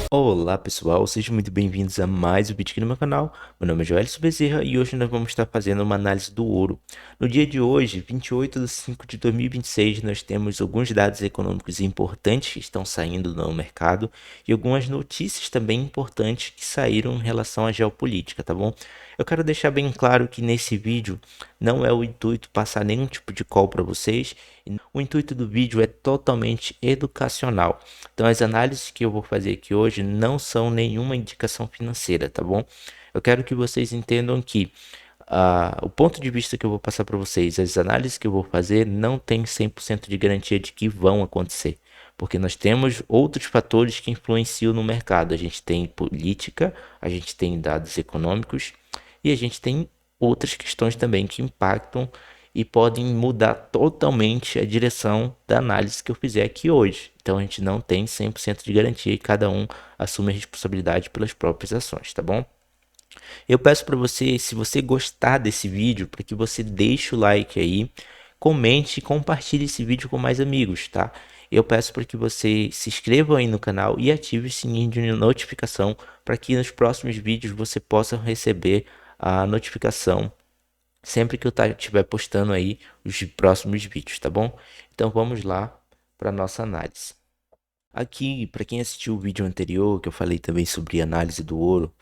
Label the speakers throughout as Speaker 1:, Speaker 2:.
Speaker 1: Olá pessoal, sejam muito bem-vindos a mais um vídeo aqui no meu canal. Meu nome é Joelson Bezerra e hoje nós vamos estar fazendo uma análise do ouro. No dia de hoje, 28 de 5 de 2026, nós temos alguns dados econômicos importantes que estão saindo no mercado e algumas notícias também importantes que saíram em relação à geopolítica, tá bom? Eu quero deixar bem claro que nesse vídeo não é o intuito passar nenhum tipo de call para vocês. O intuito do vídeo é totalmente educacional. Então as análises que eu vou fazer aqui hoje não são nenhuma indicação financeira, tá bom? Eu quero que vocês entendam que o ponto de vista que eu vou passar para vocês, as análises que eu vou fazer não tem 100% de garantia de que vão acontecer. Porque nós temos outros fatores que influenciam no mercado. A gente tem política, a gente tem dados econômicos e a gente tem outras questões também que impactam e podem mudar totalmente a direção da análise que eu fizer aqui hoje. Então a gente não tem 100% de garantia e cada um assume a responsabilidade pelas próprias ações, tá bom? Eu peço para você, se você gostar desse vídeo, para que você deixe o like aí, comente e compartilhe esse vídeo com mais amigos, tá? Eu peço para que você se inscreva aí no canal e ative o sininho de notificação para que nos próximos vídeos você possa receber a notificação sempre que eu estiver postando aí os próximos vídeos, tá bom? Então vamos lá para nossa análise. Aqui, para quem assistiu o vídeo anterior, que eu falei também sobre análise do ouro,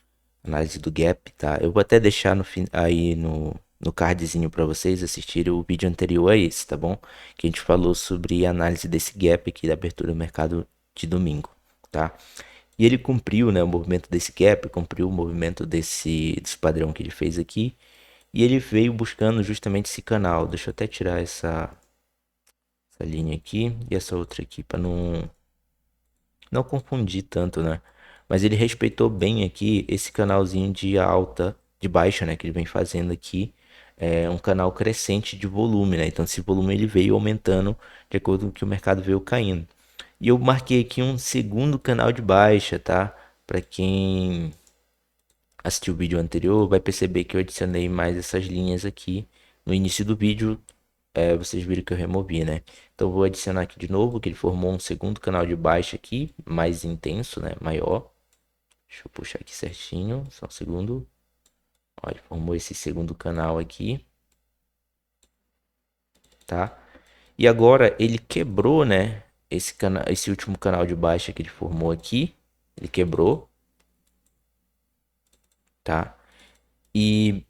Speaker 1: análise do gap, tá? Eu vou até deixar aí no cardzinho para vocês assistirem o vídeo anterior a esse, tá bom? Que a gente falou sobre a análise desse gap aqui da abertura do mercado de domingo, tá? E ele cumpriu, né, o movimento desse gap, cumpriu o movimento desse padrão que ele fez aqui. E ele veio buscando justamente esse canal. Deixa eu até tirar essa linha aqui e essa outra aqui para não confundir tanto, né? Mas ele respeitou bem aqui esse canalzinho de alta, de baixa, né? Que ele vem fazendo aqui. É um canal crescente de volume, né? Então esse volume ele veio aumentando de acordo com que o mercado veio caindo. E eu marquei aqui um segundo canal de baixa, tá? Para quem assistiu o vídeo anterior, vai perceber que eu adicionei mais essas linhas aqui. No início do vídeo, vocês viram que eu removi, né? Então vou adicionar aqui de novo, que ele formou um segundo canal de baixa aqui, mais intenso, né? Maior. Deixa eu puxar aqui certinho, só um segundo. Olha, ele formou esse segundo canal aqui, tá? E agora ele quebrou, né? Esse último canal de baixa que ele formou aqui, ele quebrou, tá? E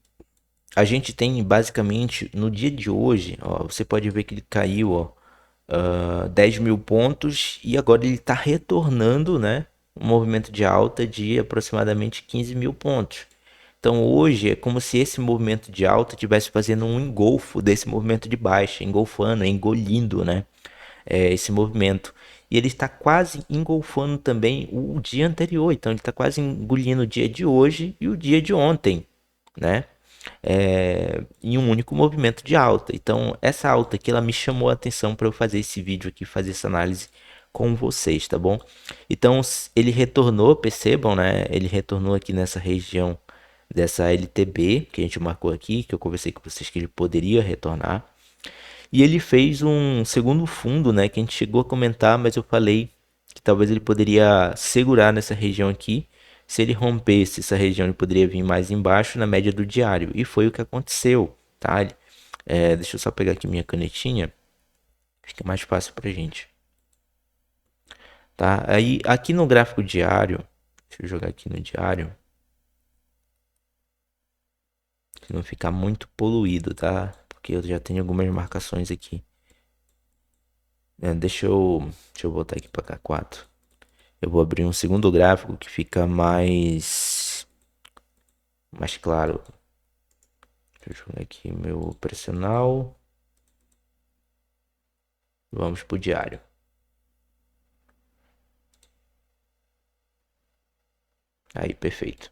Speaker 1: a gente tem basicamente no dia de hoje, ó, você pode ver que ele caiu, ó, 10 mil pontos e agora ele está retornando, né? Um movimento de alta de aproximadamente 15 mil pontos. Então hoje é como se esse movimento de alta estivesse fazendo um engolfo desse movimento de baixa, engolfando, engolindo, né? Esse movimento. E ele está quase engolfando também o dia anterior. Então ele está quase engolindo o dia de hoje e o dia de ontem, né? Em um único movimento de alta. Então, essa alta aqui ela me chamou a atenção para eu fazer esse vídeo aqui, fazer essa análise com vocês, tá bom? Então, ele retornou, percebam, né? Ele retornou aqui nessa região dessa LTB que a gente marcou aqui, que eu conversei com vocês que ele poderia retornar. E ele fez um segundo fundo, né? Que a gente chegou a comentar, mas eu falei que talvez ele poderia segurar nessa região aqui. Se ele rompesse essa região, ele poderia vir mais embaixo na média do diário. E foi o que aconteceu, tá? Deixa eu só pegar aqui minha canetinha. Fica mais fácil pra gente. Tá? Aí, aqui no gráfico diário, deixa eu jogar aqui no diário, se não ficar muito poluído, tá? Porque eu já tenho algumas marcações aqui. Deixa eu voltar aqui para K4. Eu vou abrir um segundo gráfico que fica mais claro. Deixa eu jogar aqui meu operacional. Vamos para o diário. Aí, perfeito.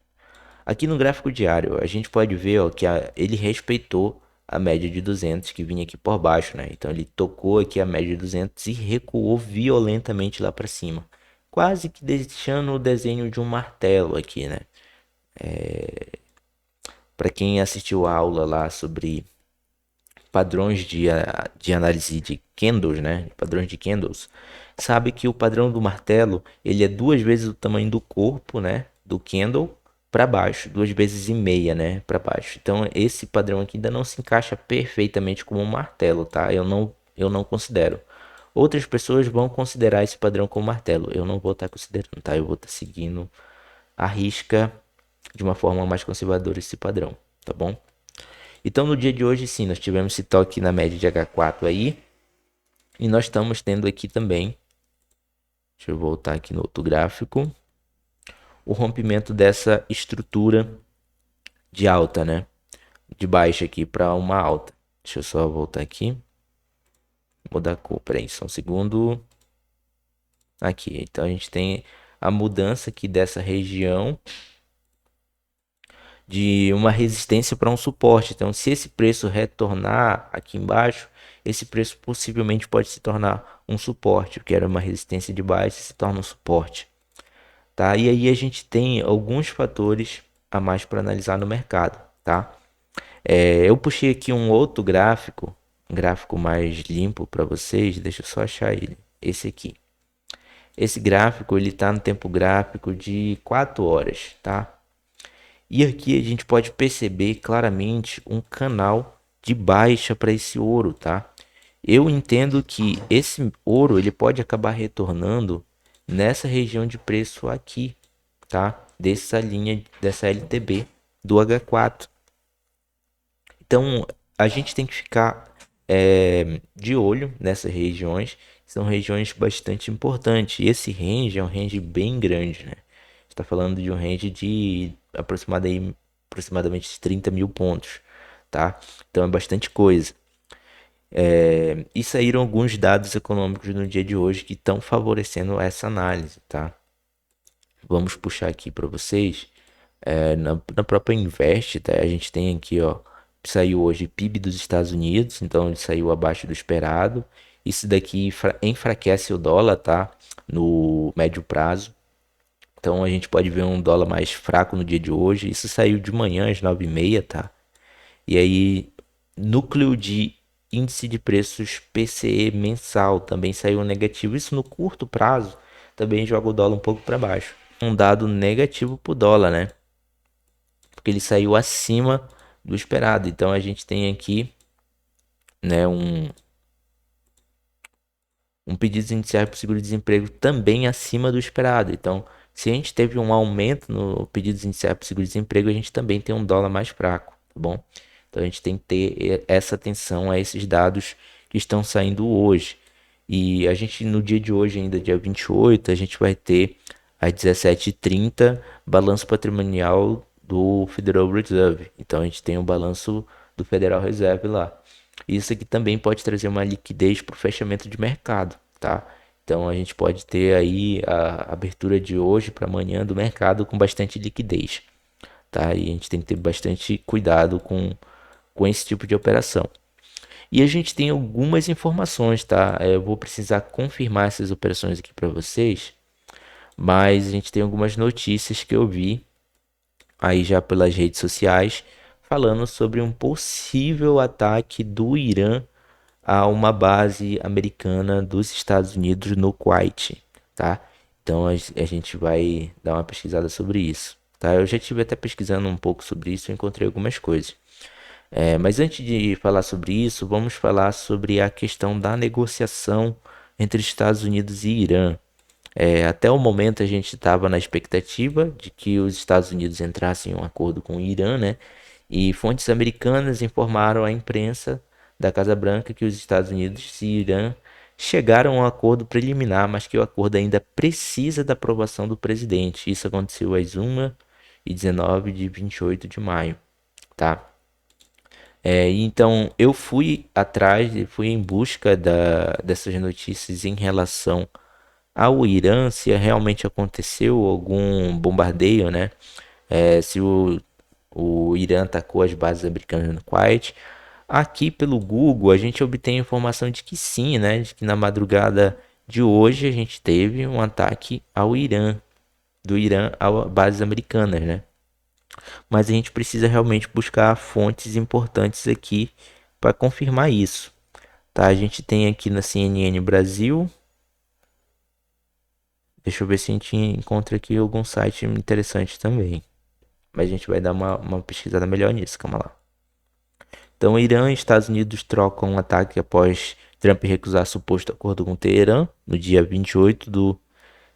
Speaker 1: Aqui no gráfico diário, a gente pode ver ó, que ele respeitou a média de 200 que vinha aqui por baixo, né? Então ele tocou aqui a média de 200 e recuou violentamente lá para cima, quase que deixando o desenho de um martelo aqui, né? Para quem assistiu a aula lá sobre padrões de análise de candles, né? Padrões de candles, sabe que o padrão do martelo ele é 2 vezes o tamanho do corpo, né? Do candle para baixo, 2 vezes e meia, né? Para baixo. Então esse padrão aqui ainda não se encaixa perfeitamente como um martelo, tá? Eu não considero. Outras pessoas vão considerar esse padrão como martelo. Eu não vou estar considerando, tá? Eu vou estar seguindo a risca de uma forma mais conservadora esse padrão, tá bom? Então no dia de hoje sim, nós tivemos esse toque na média de H4 aí. E nós estamos tendo aqui também, deixa eu voltar aqui no outro gráfico, o rompimento dessa estrutura de alta, né? De baixa aqui para uma alta. Deixa eu só voltar aqui. Mudar a cor, peraí, só um segundo. Aqui, então a gente tem a mudança aqui dessa região de uma resistência para um suporte. Então, se esse preço retornar aqui embaixo, esse preço possivelmente pode se tornar um suporte, que era uma resistência de baixa, se torna um suporte, tá? E aí a gente tem alguns fatores a mais para analisar no mercado, tá? Eu puxei aqui um outro gráfico, um gráfico mais limpo para vocês. Deixa eu só achar ele. Esse aqui. Esse gráfico ele está no tempo gráfico de 4 horas, tá? E aqui a gente pode perceber claramente um canal de baixa para esse ouro, tá? Eu entendo que esse ouro ele pode acabar retornando nessa região de preço aqui, tá? Dessa linha, dessa LTB do H4. Então a gente tem que ficar de olho nessas regiões, são regiões bastante importantes. E esse range é um range bem grande, né? Está falando de um range de aproximadamente 30 mil pontos, tá? Então é bastante coisa. E saíram alguns dados econômicos no dia de hoje que estão favorecendo essa análise, tá? Vamos puxar aqui para vocês. Na própria Invest, tá? A gente tem aqui, ó, saiu hoje PIB dos Estados Unidos, então ele saiu abaixo do esperado. Isso daqui enfraquece o dólar, tá? No médio prazo. Então a gente pode ver um dólar mais fraco no dia de hoje. Isso saiu de manhã às 9h30, tá? E aí, núcleo de índice de preços PCE mensal também saiu negativo. Isso no curto prazo também joga o dólar um pouco para baixo. Um dado negativo para o dólar, né? Porque ele saiu acima do esperado. Então a gente tem aqui, né, um pedido inicial para seguro-desemprego também acima do esperado. Então, se a gente teve um aumento no pedido inicial para seguro-desemprego, a gente também tem um dólar mais fraco, tá bom? Então a gente tem que ter essa atenção a esses dados que estão saindo hoje. E a gente no dia de hoje, ainda dia 28, a gente vai ter às 17h30 balanço patrimonial do Federal Reserve. Então a gente tem o balanço do Federal Reserve lá. Isso aqui também pode trazer uma liquidez para o fechamento de mercado, tá? Então a gente pode ter aí a abertura de hoje para amanhã do mercado com bastante liquidez, tá? E a gente tem que ter bastante cuidado com esse tipo de operação. E a gente tem algumas informações, tá? Eu vou precisar confirmar essas operações aqui para vocês, mas a gente tem algumas notícias que eu vi aí já pelas redes sociais falando sobre um possível ataque do Irã a uma base americana dos Estados Unidos no Kuwait, tá? Então a gente vai dar uma pesquisada sobre isso, tá? Eu já estive até pesquisando um pouco sobre isso e encontrei algumas coisas. Mas antes de falar sobre isso, vamos falar sobre a questão da negociação entre Estados Unidos e Irã. Até o momento a gente estava na expectativa de que os Estados Unidos entrassem em um acordo com o Irã, né? E fontes americanas informaram à imprensa da Casa Branca que os Estados Unidos e Irã chegaram a um acordo preliminar, mas que o acordo ainda precisa da aprovação do presidente. Isso aconteceu às 1h19 de 28 de maio, tá? Então eu fui atrás, fui em busca dessas notícias em relação ao Irã, se realmente aconteceu algum bombardeio, né? Se o Irã atacou as bases americanas no Kuwait. Aqui pelo Google a gente obtém a informação de que sim, né? De que na madrugada de hoje a gente teve um ataque ao Irã, do Irã a bases americanas, né? Mas a gente precisa realmente buscar fontes importantes aqui para confirmar isso. Tá, a gente tem aqui na CNN Brasil. Deixa eu ver se a gente encontra aqui algum site interessante também. Mas a gente vai dar uma pesquisada melhor nisso, calma lá. Então, Irã e Estados Unidos trocam um ataque após Trump recusar suposto acordo com Teherã no dia 28 de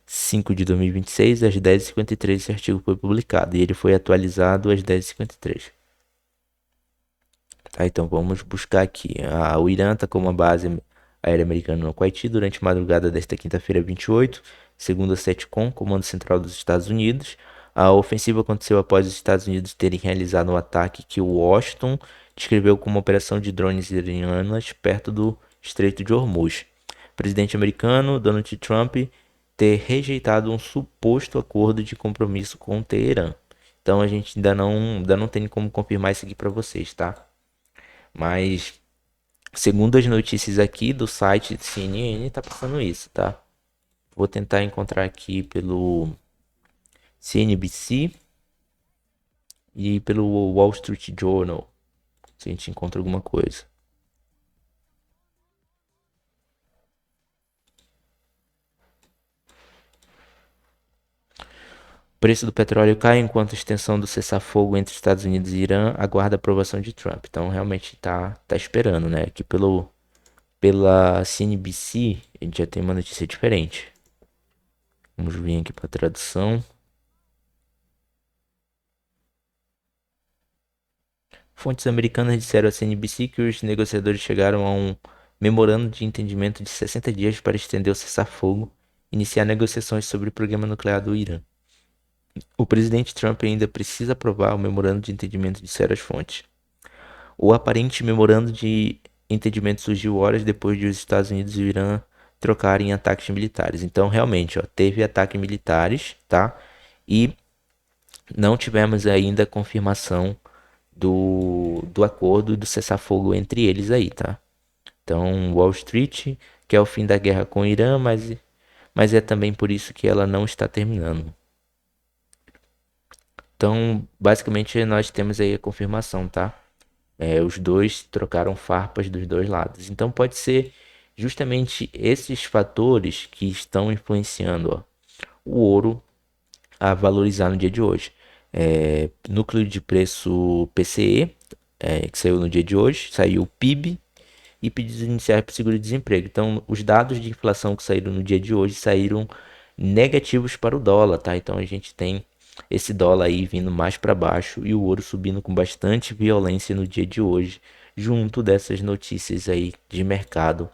Speaker 1: 5 de 2026, às 10h53. Esse artigo foi publicado e ele foi atualizado às 10h53. Tá, então vamos buscar aqui. O Irã está com uma base aérea americana no Kuwait durante a madrugada desta quinta-feira, 28, segundo a CENTCOM, Comando Central dos Estados Unidos. A ofensiva aconteceu após os Estados Unidos terem realizado um ataque que Washington descreveu como uma operação de drones iranianas perto do Estreito de Hormuz. O presidente americano Donald Trump ter rejeitado um suposto acordo de compromisso com Teherã. Então a gente ainda não tem como confirmar isso aqui para vocês, tá? Mas, segundo as notícias aqui do site CNN, tá passando isso, tá? Vou tentar encontrar aqui pelo CNBC e pelo Wall Street Journal, se a gente encontra alguma coisa. O preço do petróleo cai enquanto a extensão do cessar-fogo entre Estados Unidos e Irã aguarda a aprovação de Trump. Então, realmente tá esperando, né? Aqui pela CNBC, a gente já tem uma notícia diferente. Vamos vir aqui para a tradução. Fontes americanas disseram à CNBC que os negociadores chegaram a um memorando de entendimento de 60 dias para estender o cessar-fogo e iniciar negociações sobre o programa nuclear do Irã. O presidente Trump ainda precisa aprovar o memorando de entendimento, disseram as fontes. O aparente memorando de entendimento surgiu horas depois de os Estados Unidos e o Irã trocarem ataques militares. Então, realmente, ó, teve ataques militares, tá? E não tivemos ainda confirmação do acordo e do cessar-fogo entre eles aí, tá? Então, Wall Street quer o fim da guerra com o Irã, mas é também por isso que ela não está terminando. Então, basicamente, nós temos aí a confirmação, tá? Os dois trocaram farpas dos dois lados. Então, pode ser justamente esses fatores que estão influenciando, ó, o ouro a valorizar no dia de hoje. Núcleo de preço PCE, que saiu no dia de hoje, saiu o PIB e pedidos iniciais para o seguro-desemprego. Então, os dados de inflação que saíram no dia de hoje saíram negativos para o dólar, tá? Então, a gente tem esse dólar aí vindo mais para baixo e o ouro subindo com bastante violência no dia de hoje, junto dessas notícias aí de mercado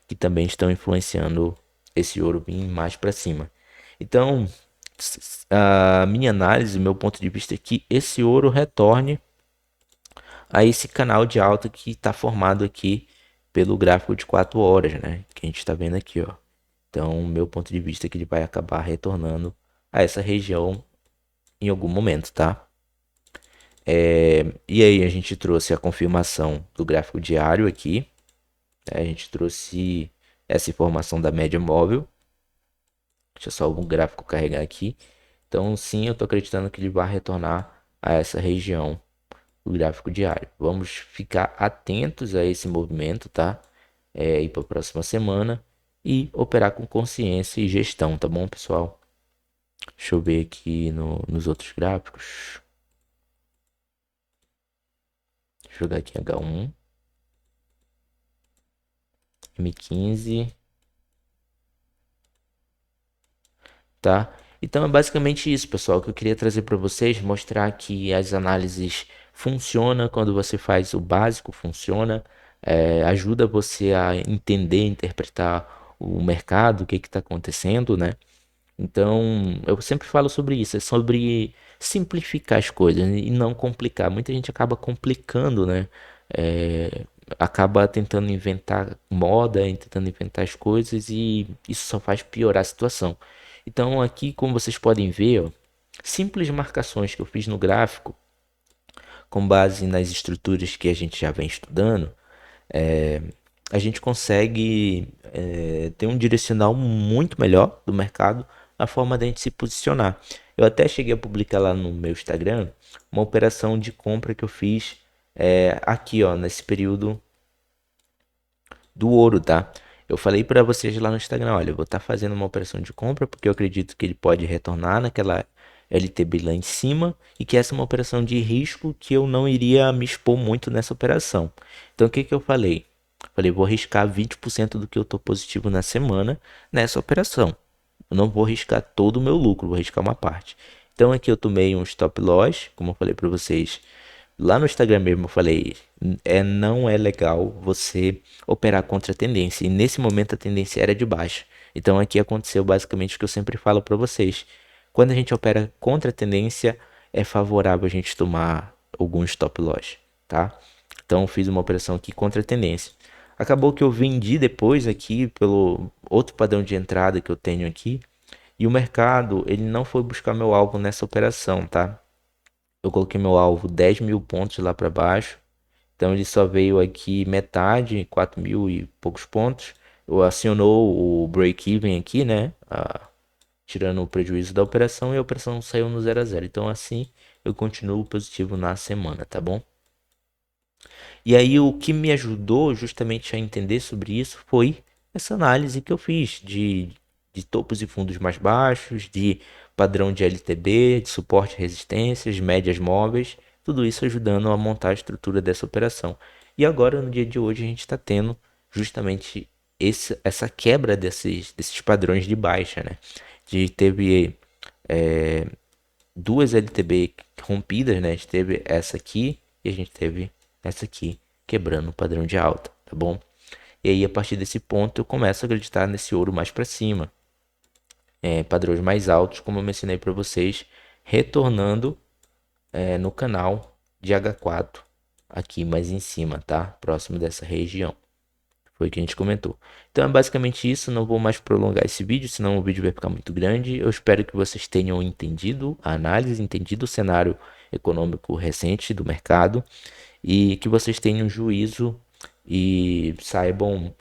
Speaker 1: que também estão influenciando esse ouro vir mais para cima. Então, a minha análise, meu ponto de vista é que esse ouro retorne a esse canal de alta que está formado aqui pelo gráfico de 4 horas, né? Que a gente está vendo aqui, ó. Então, meu ponto de vista é que ele vai acabar retornando a essa região em algum momento, tá? E aí a gente trouxe a confirmação do gráfico diário aqui. A gente trouxe essa informação da média móvel. Deixa só o gráfico carregar aqui. Então, sim, eu estou acreditando que ele vai retornar a essa região do gráfico diário. Vamos ficar atentos a esse movimento, tá? E para a próxima semana e operar com consciência e gestão, tá bom, pessoal? Deixa eu ver aqui nos outros gráficos. Deixa eu jogar aqui H1, M15, tá? Então é basicamente isso, pessoal, que eu queria trazer para vocês, mostrar que as análises funcionam quando você faz o básico, funciona, ajuda você a entender, interpretar o mercado, o que está acontecendo, né? Então, eu sempre falo sobre isso, é sobre simplificar as coisas e não complicar. Muita gente acaba complicando, né? Acaba tentando inventar moda, tentando inventar as coisas e isso só faz piorar a situação. Então, aqui, como vocês podem ver, ó, simples marcações que eu fiz no gráfico, com base nas estruturas que a gente já vem estudando, a gente consegue ter um direcional muito melhor do mercado, a forma da gente se posicionar. Eu até cheguei a publicar lá no meu Instagram uma operação de compra que eu fiz aqui, ó, nesse período do ouro, tá? Eu falei para vocês lá no Instagram, olha, eu vou estar fazendo uma operação de compra porque eu acredito que ele pode retornar naquela LTB lá em cima e que essa é uma operação de risco que eu não iria me expor muito nessa operação. Então o que que eu falei? Falei, vou arriscar 20% do que eu tô positivo na semana nessa operação. Eu não vou arriscar todo o meu lucro, vou arriscar uma parte. Então aqui eu tomei um stop loss, como eu falei para vocês, lá no Instagram mesmo eu falei, não é legal você operar contra a tendência. E nesse momento a tendência era de baixa. Então aqui aconteceu basicamente o que eu sempre falo para vocês. Quando a gente opera contra a tendência, é favorável a gente tomar algum stop loss, tá? Então fiz uma operação aqui contra a tendência. Acabou que eu vendi depois aqui pelo outro padrão de entrada que eu tenho aqui. E o mercado, ele não foi buscar meu alvo nessa operação, tá? Eu coloquei meu alvo 10.000 pontos lá para baixo. Então ele só veio aqui metade, 4.000 e poucos pontos. Eu acionou o break-even aqui, né? Tirando o prejuízo da operação e a operação saiu no 0 a 0. Então assim eu continuo positivo na semana, tá bom? E aí o que me ajudou justamente a entender sobre isso foi essa análise que eu fiz de topos e fundos mais baixos, de padrão de LTB, de suporte e resistências, médias móveis, tudo isso ajudando a montar a estrutura dessa operação. E agora no dia de hoje a gente está tendo justamente essa quebra desses padrões de baixa, né? Teve duas LTB rompidas, né? A gente teve essa aqui e a gente teve essa aqui, quebrando o padrão de alta, tá bom? E aí, a partir desse ponto, eu começo a acreditar nesse ouro mais para cima. Padrões mais altos, como eu mencionei para vocês, retornando no canal de H4, aqui mais em cima, tá? Próximo dessa região. Foi o que a gente comentou. Então é basicamente isso. Não vou mais prolongar esse vídeo, senão o vídeo vai ficar muito grande. Eu espero que vocês tenham entendido a análise, entendido o cenário econômico recente do mercado e que vocês tenham juízo e saibam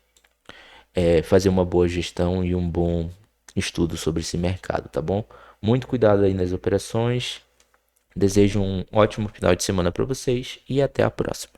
Speaker 1: fazer uma boa gestão e um bom estudo sobre esse mercado, tá bom? Muito cuidado aí nas operações. Desejo um ótimo final de semana para vocês e até a próxima.